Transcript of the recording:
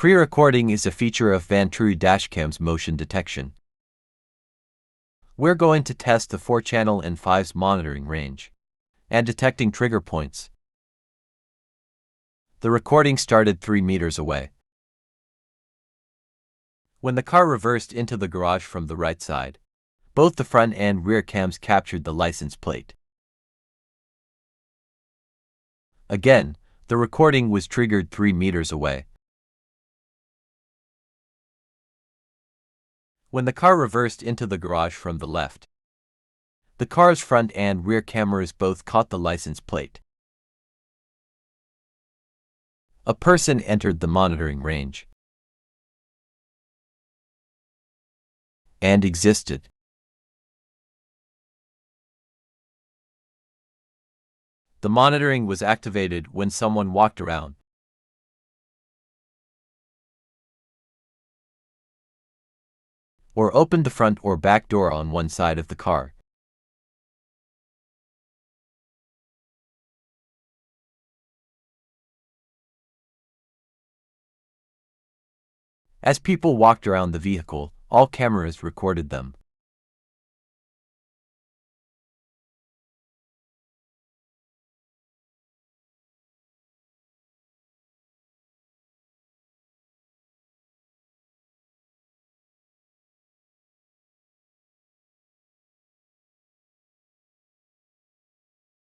Pre-recording is a feature of Vantrue dashcam's motion detection. We're going to test the 4-channel N5's monitoring range and detecting trigger points. The recording started 3 meters away. When the car reversed into the garage from the right side, both the front and rear cams captured the license plate. Again, the recording was triggered 3 meters away. When the car reversed into the garage from the left, the car's front and rear cameras both caught the license plate. A person entered the monitoring range and existed. The monitoring was activated when someone walked around or opened the front or back door on one side of the car. As people walked around the vehicle, all cameras recorded them.